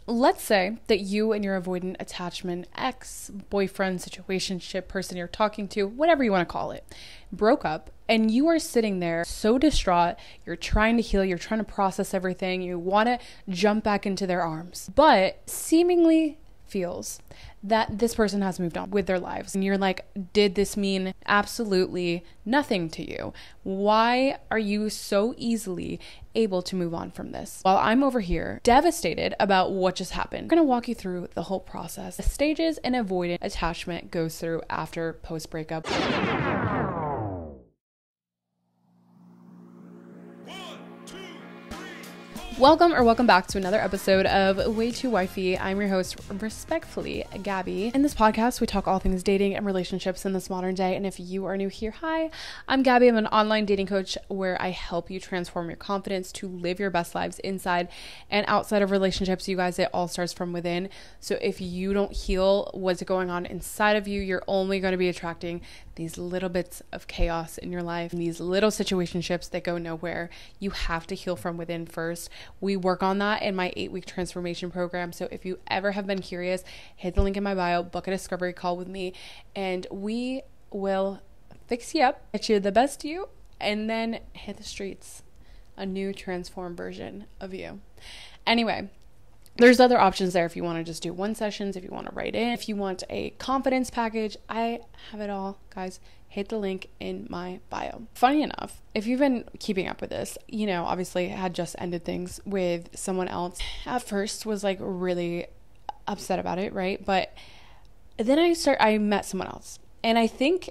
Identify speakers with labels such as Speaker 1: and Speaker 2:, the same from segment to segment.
Speaker 1: let's say that you and your avoidant attachment ex, boyfriend, situationship, person you're talking to, whatever you want to call it, broke up, and you are sitting there so distraught. You're trying to heal, you're trying to process everything, you want to jump back into their arms, but seemingly feels that this person has moved on with their lives. And you're like, did this mean absolutely nothing to you? Why are you so easily able to move on from this? While I'm over here devastated about what just happened. I'm going to walk you through the whole process, the stages an avoidant attachment goes through after post-breakup. Welcome back to another episode of Way Too Wifey. I'm your host, respectfully, Gabby. In this podcast, we talk all things dating and relationships in this modern day. And if you are new here, hi, I'm Gabby. I'm an online dating coach where I help you transform your confidence to live your best lives inside and outside of relationships. You guys, it all starts from within. So if you don't heal what's going on inside of you, you're only going to be attracting these little bits of chaos in your life, and these little situationships that go nowhere. You have to heal from within first. We work on that in my 8-week transformation program. So if you ever have been curious, hit the link in my bio, book a discovery call with me, and we will fix you up, get you the best you, and then hit the streets, a new transformed version of you. Anyway, there's other options there if you want to just do one sessions, if you want to write in, if you want a confidence package, I have it all, guys. Hit the link in my bio. Funny enough, if you've been keeping up with this, you know, obviously I had just ended things with someone else. At first was like really upset about it, right? But then I met someone else. And I think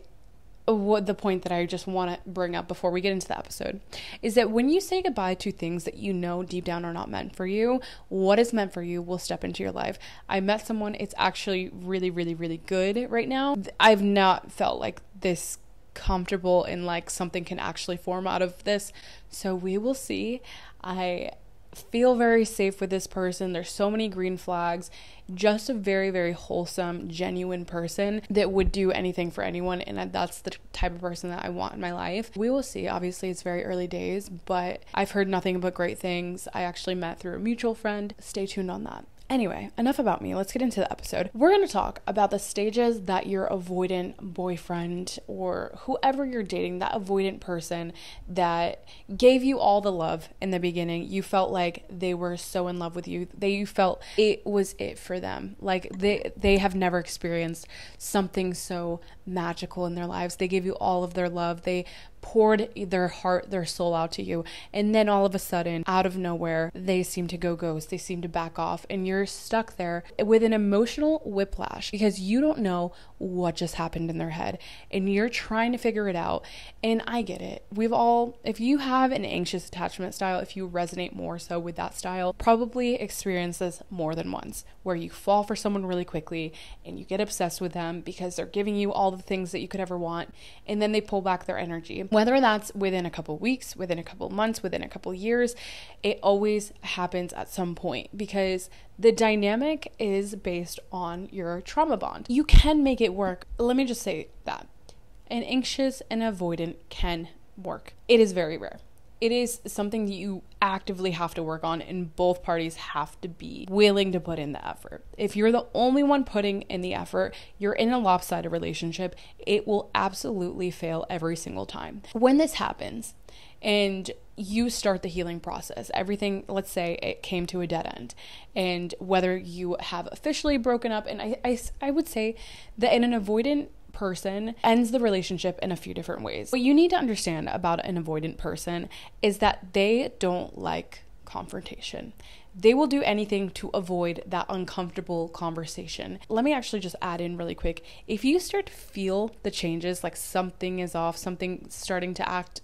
Speaker 1: what the point that I just want to bring up before we get into the episode is that when you say goodbye to things that you know deep down are not meant for you, what is meant for you will step into your life. I met someone, it's actually really, really, really good right now. I've not felt like this comfortable and like something can actually form out of this. So we will see. I feel very safe with this person. There's so many green flags. Just a very, very wholesome, genuine person that would do anything for anyone. And that's the type of person that I want in my life. We will see. Obviously, it's very early days, but I've heard nothing but great things. I actually met through a mutual friend. Stay tuned on that. Anyway, enough about me. Let's get into the episode. We're going to talk about the stages that your avoidant boyfriend or whoever you're dating, that avoidant person that gave you all the love in the beginning. You felt like they were so in love with you. You felt it was it for them. Like they have never experienced something so magical in their lives. They gave you all of their love. They poured their heart, their soul out to you. And then all of a sudden, out of nowhere, they seem to go ghost. They seem to back off. And you're stuck there with an emotional whiplash because you don't know what just happened in their head. And you're trying to figure it out. And I get it. If you have an anxious attachment style, if you resonate more so with that style, probably experience this more than once, where you fall for someone really quickly and you get obsessed with them because they're giving you all the things that you could ever want. And then they pull back their energy. Whether that's within a couple weeks, within a couple months, within a couple years, it always happens at some point because the dynamic is based on your trauma bond. You can make it work. Let me just say that. An anxious and avoidant can work. It is very rare. It is something that you actively have to work on, and both parties have to be willing to put in the effort. If you're the only one putting in the effort, you're in a lopsided relationship. It will absolutely fail every single time. When this happens and you start the healing process, everything, let's say it came to a dead end, and whether you have officially broken up, and I would say that in an avoidant person ends the relationship in a few different ways. What you need to understand about an avoidant person is that they don't like confrontation. They will do anything to avoid that uncomfortable conversation. Let me actually just add in really quick. If you start to feel the changes, like something is off, they're starting to act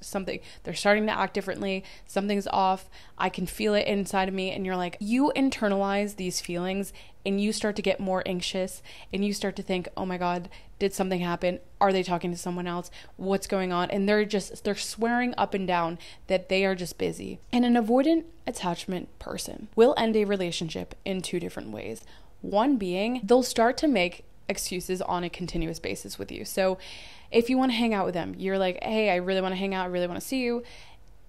Speaker 1: differently, something's off, I can feel it inside of me, and you're like, you internalize these feelings and you start to get more anxious and you start to think, oh my God, did something happen? Are they talking to someone else? What's going on? And they're swearing up and down that they are just busy. And an avoidant attachment person will end a relationship in two different ways. One being, they'll start to make excuses on a continuous basis with you. So if you want to hang out with them, you're like, hey, I really want to hang out, I really want to see you.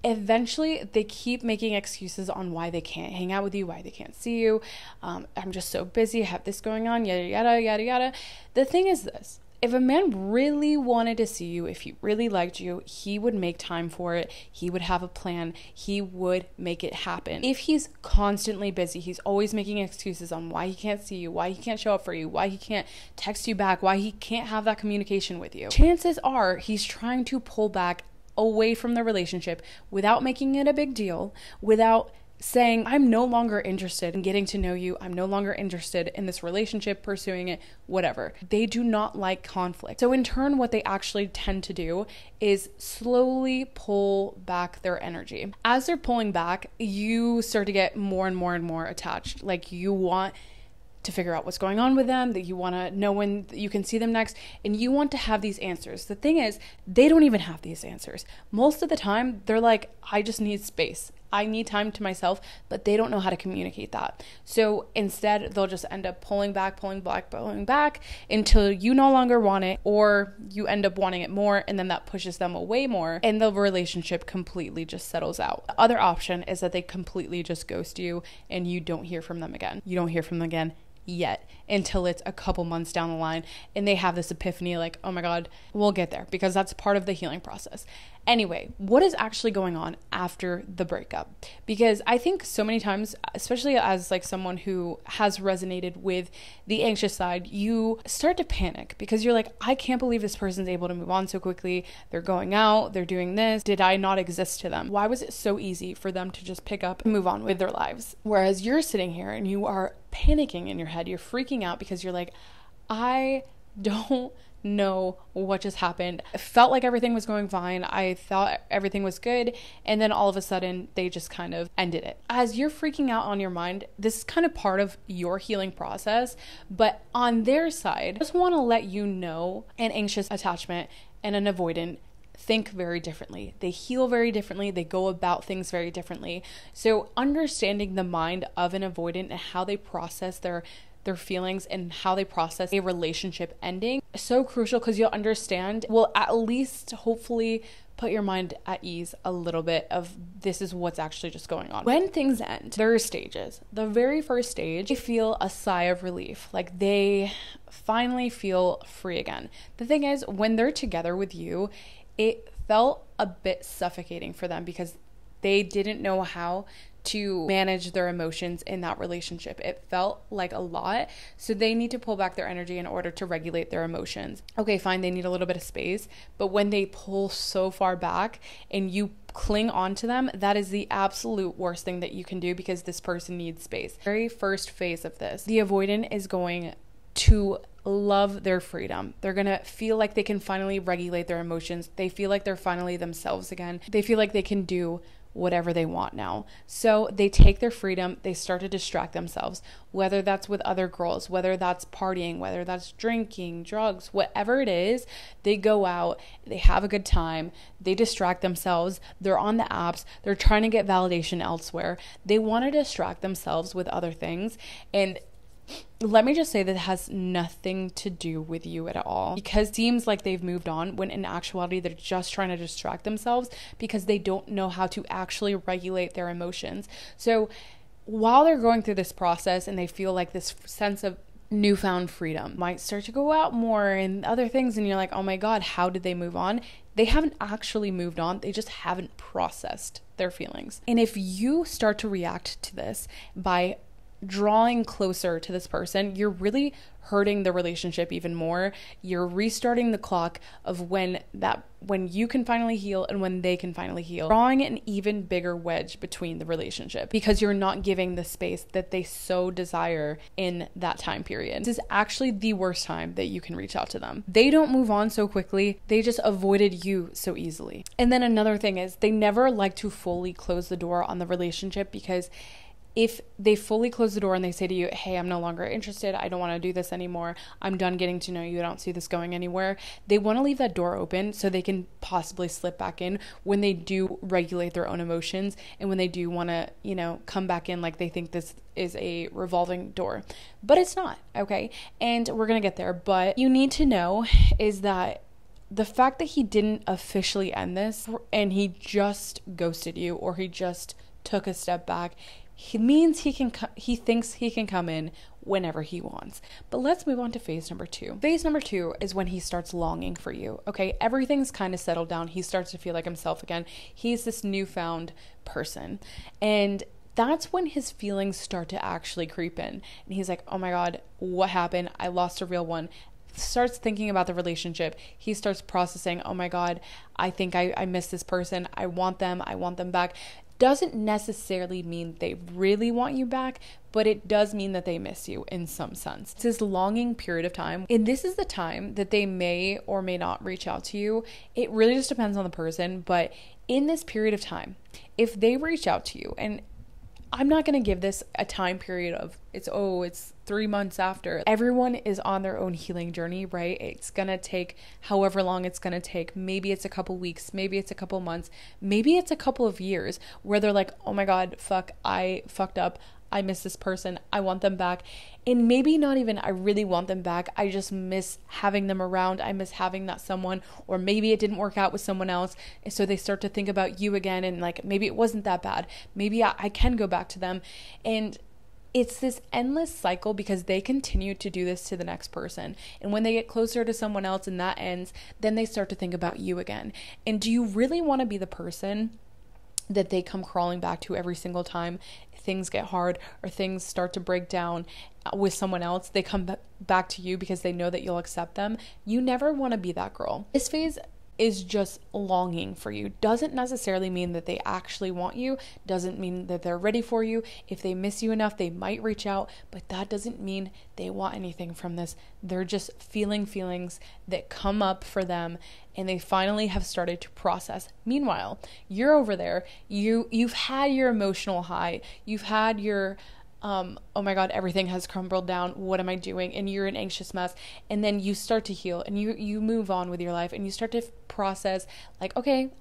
Speaker 1: eventually they keep making excuses on why they can't hang out with you, why they can't see you. I'm just so busy, I have this going on, yada, yada, yada, yada. The thing is this. If a man really wanted to see you, if he really liked you, he would make time for it. He would have a plan. He would make it happen. If he's constantly busy, he's always making excuses on why he can't see you, why he can't show up for you, why he can't text you back, why he can't have that communication with you. Chances are he's trying to pull back away from the relationship without making it a big deal, without saying, I'm no longer interested in getting to know you. I'm no longer interested in this relationship, pursuing it, whatever. They do not like conflict. So in turn, what they actually tend to do is slowly pull back their energy. As they're pulling back, you start to get more and more and more attached. Like you want to figure out what's going on with them, that you want to know when you can see them next, and you want to have these answers. The thing is, they don't even have these answers. Most of the time, they're like, I just need space. I need time to myself, but they don't know how to communicate that. So instead, they'll just end up pulling back until you no longer want it, or you end up wanting it more, and then that pushes them away more, and the relationship completely just settles out. The other option is that they completely just ghost you, and you don't hear from them again. You don't hear from them again yet, until it's a couple months down the line and they have this epiphany like, oh my God, we'll get there, because that's part of the healing process. Anyway, what is actually going on after the breakup? Because I think so many times, especially as like someone who has resonated with the anxious side, you start to panic because you're like, I can't believe this person's able to move on so quickly. They're going out, they're doing this. Did I not exist to them? Why was it so easy for them to just pick up and move on with their lives? Whereas you're sitting here and you are panicking in your head. You're freaking out because you're like, I don't know what just happened. I felt like everything was going fine. I thought everything was good. And then all of a sudden they just kind of ended it. As you're freaking out on your mind, this is kind of part of your healing process. But on their side, I just want to let you know an anxious attachment and an avoidant think very differently. They heal very differently. They go about things very differently. So understanding the mind of an avoidant and how they process their feelings and how they process a relationship ending is so crucial, because you'll understand, will at least hopefully put your mind at ease a little bit of this is what's actually just going on. When things end, there are stages. The very first stage, they feel a sigh of relief, like they finally feel free again. The thing is, when they're together with you, it felt a bit suffocating for them because they didn't know how to manage their emotions in that relationship. It felt like a lot. So they need to pull back their energy in order to regulate their emotions. Okay, fine, they need a little bit of space. But when they pull so far back and you cling on to them, that is the absolute worst thing that you can do, because this person needs space. Very first phase of this, the avoidant is going to love their freedom. They're gonna feel like they can finally regulate their emotions. They feel like they're finally themselves again. They feel like they can do whatever they want now. So they take their freedom, they start to distract themselves, whether that's with other girls, whether that's partying, whether that's drinking, drugs, whatever it is. They go out, they have a good time, they distract themselves, they're on the apps, they're trying to get validation elsewhere. They want to distract themselves with other things. And let me just say that it has nothing to do with you at all, because it seems like they've moved on when in actuality they're just trying to distract themselves because they don't know how to actually regulate their emotions. So while they're going through this process and they feel like this sense of newfound freedom, might start to go out more and other things, and you're like, oh my God, how did they move on? They haven't actually moved on. They just haven't processed their feelings. And if you start to react to this by drawing closer to this person, you're really hurting the relationship even more. You're restarting the clock of when you can finally heal and when they can finally heal, drawing an even bigger wedge between the relationship because you're not giving the space that they so desire in that time period. This is actually the worst time that you can reach out to them. They don't move on so quickly. They just avoided you so easily. And then another thing is, they never like to fully close the door on the relationship, because if they fully close the door and they say to you, hey, I'm no longer interested, I don't want to do this anymore, I'm done getting to know you, I don't see this going anywhere, they want to leave that door open so they can possibly slip back in when they do regulate their own emotions, and when they do want to, come back in, like they think this is a revolving door. But it's not, okay? And we're going to get there. But you need to know is that the fact that he didn't officially end this and he just ghosted you, or he just took a step back, he means he thinks he can come in whenever he wants. But let's move on to phase number 2. Phase number 2 is when he starts longing for you. Okay, everything's kind of settled down. He starts to feel like himself again. He's this newfound person. And that's when his feelings start to actually creep in. And he's like, oh my God, what happened? I lost a real one. Starts thinking about the relationship. He starts processing, oh my God, I think I miss this person. I want them back. Doesn't necessarily mean they really want you back, but it does mean that they miss you in some sense. It's this longing period of time, and this is the time that they may or may not reach out to you. It really just depends on the person, but in this period of time, if they reach out to you, and I'm not going to give this a time period of it's 3 months after. Everyone is on their own healing journey, right? It's going to take however long it's going to take. Maybe it's a couple weeks, maybe it's a couple months, maybe it's a couple of years where they're like, oh my God, I fucked up. I miss this person. I want them back. And maybe not even I really want them back. I just miss having them around. I miss having that someone. Or maybe it didn't work out with someone else. And so they start to think about you again. And like, maybe it wasn't that bad. Maybe I can go back to them. And it's this endless cycle because they continue to do this to the next person. And when they get closer to someone else and that ends, then they start to think about you again. And do you really want to be the person that they come crawling back to every single time things get hard or things start to break down with someone else? They come back to you because they know that you'll accept them. You never want to be that girl. This phase is just longing for you. Doesn't necessarily mean that they actually want you. Doesn't mean that they're ready for you. If they miss you enough, they might reach out, but that doesn't mean they want anything from this. They're just feeling feelings that come up for them, and they finally have started to process. Meanwhile, you're over there. You've had your emotional high. You've had your oh my God, everything has crumbled down. What am I doing? And you're an anxious mess. And then you start to heal and you move on with your life and you start to process like, okay,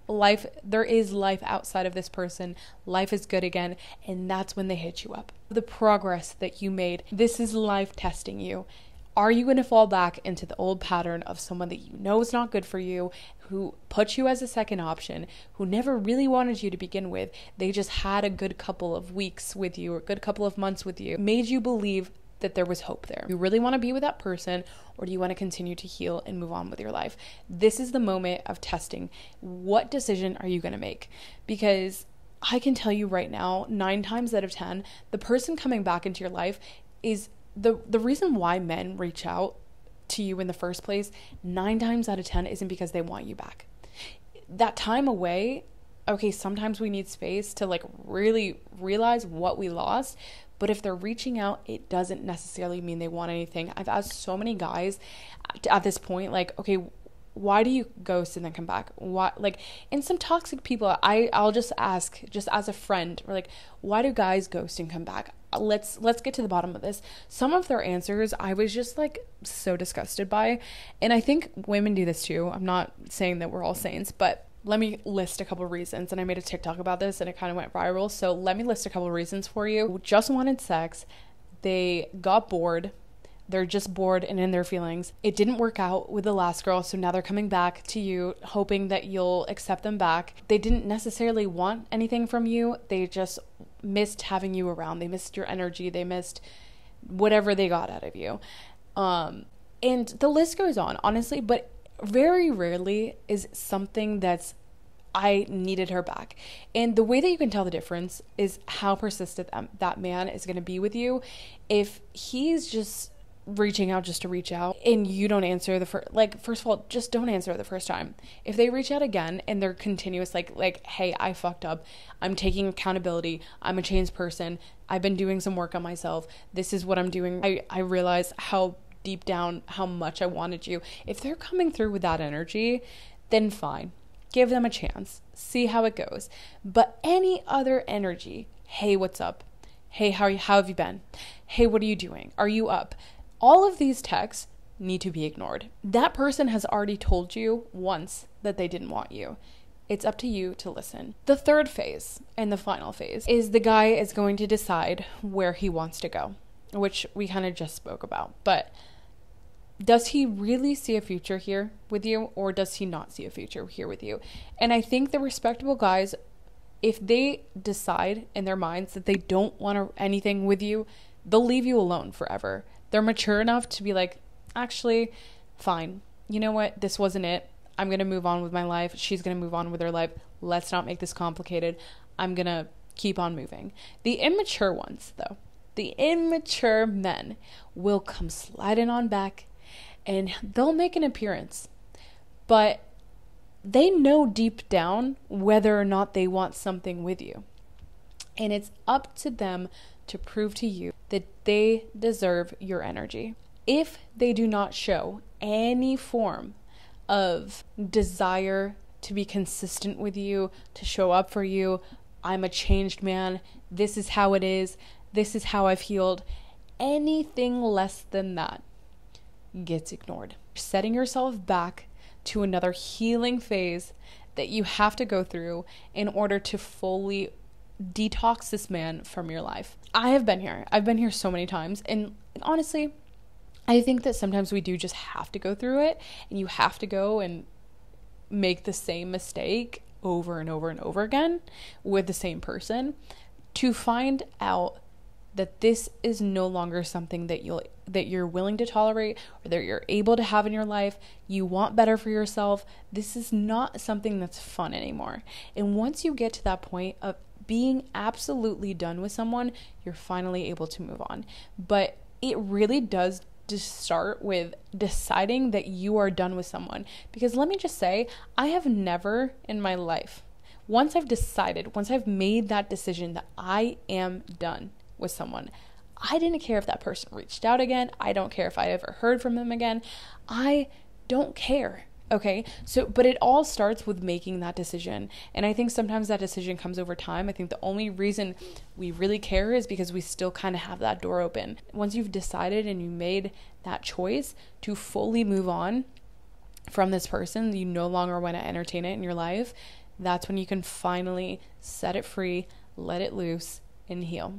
Speaker 1: there is life outside of this person. Life is good again. And that's when they hit you up. The progress that you made, this is life testing you. Are you going to fall back into the old pattern of someone that you know is not good for you, who put you as a second option, who never really wanted you to begin with? They just had a good couple of weeks with you or a good couple of months with you, made you believe that there was hope there. Do you really want to be with that person, or do you want to continue to heal and move on with your life? This is the moment of testing. What decision are you going to make? Because I can tell you right now, 9 times out of 10, the person coming back into your life is the reason why men reach out to you in the first place. 9 times out of 10 isn't because they want you back. That time away, okay, sometimes we need space to like really realize what we lost. But if they're reaching out, it doesn't necessarily mean they want anything. I've asked so many guys at this point, like, okay, why do you ghost and then come back? Why, like, and some toxic people, I'll just ask, just as a friend, or like, why do guys ghost and come back? Let's get to the bottom of this. Some of their answers I was just like so disgusted by, and I think women do this too. I'm not saying that we're all saints, but let me list a couple of reasons. And I made a TikTok about this and it kind of went viral, so let me list a couple of reasons for you. Just wanted sex, they got bored, they're just bored and in their feelings. It didn't work out with the last girl, so now they're coming back to you hoping that you'll accept them back. They didn't necessarily want anything from you. They just missed having you around. They missed your energy. They missed whatever they got out of you. And the list goes on, honestly, but very rarely is something that's I needed her back. And the way that you can tell the difference is how persistent that man is going to be with you. If he's just reaching out just to reach out and you don't answer the first, like, first of all, just don't answer the first time. If they reach out again and they're continuous, like, hey, I fucked up, I'm taking accountability, I'm a changed person, I've been doing some work on myself, this is what I'm doing, I realize how deep down how much I wanted you. If they're coming through with that energy, then fine, give them a chance, see how it goes. But any other energy, hey, what's up, hey, how have you been, hey, what are you doing, are you up? All of these texts need to be ignored. That person has already told you once that they didn't want you. It's up to you to listen. The third phase and the final phase is the guy is going to decide where he wants to go, which we kind of just spoke about. But does he really see a future here with you, or does he not see a future here with you? And I think the respectable guys, if they decide in their minds that they don't want anything with you, they'll leave you alone forever. They're mature enough to be like, actually, fine. You know what? This wasn't it. I'm going to move on with my life. She's going to move on with her life. Let's not make this complicated. I'm going to keep on moving. The immature ones, though, the immature men will come sliding on back and they'll make an appearance. But they know deep down whether or not they want something with you. And it's up to them to prove to you that they deserve your energy. If they do not show any form of desire to be consistent with you, to show up for you, I'm a changed man, this is how it is, this is how I've healed, anything less than that gets ignored. Setting yourself back to another healing phase that you have to go through in order to fully detox this man from your life. I have been here. I've been here so many times. And honestly, I think that sometimes we do just have to go through it, and you have to go and make the same mistake over and over and over again with the same person to find out that this is no longer something that you're willing to tolerate or that you're able to have in your life. You want better for yourself. This is not something that's fun anymore. And once you get to that point of being absolutely done with someone, you're finally able to move on. But it really does just start with deciding that you are done with someone. Because let me just say, I have never in my life, once I've made that decision that I am done with someone, I didn't care if that person reached out again. I don't care if I ever heard from them again. I don't care. Okay. So, but it all starts with making that decision. And I think sometimes that decision comes over time. I think the only reason we really care is because we still kind of have that door open. Once you've decided and you made that choice to fully move on from this person, you no longer want to entertain it in your life. That's when you can finally set it free, let it loose, and heal.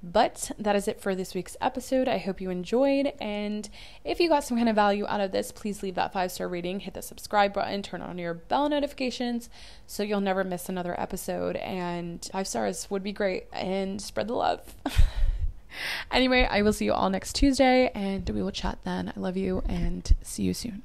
Speaker 1: But that is it for this week's episode. I hope you enjoyed, and if you got some kind of value out of this, please leave that 5-star rating, hit the subscribe button, turn on your bell notifications so you'll never miss another episode, and 5 stars would be great, and spread the love. Anyway, I will see you all next Tuesday, and we will chat then. I love you, and see you soon.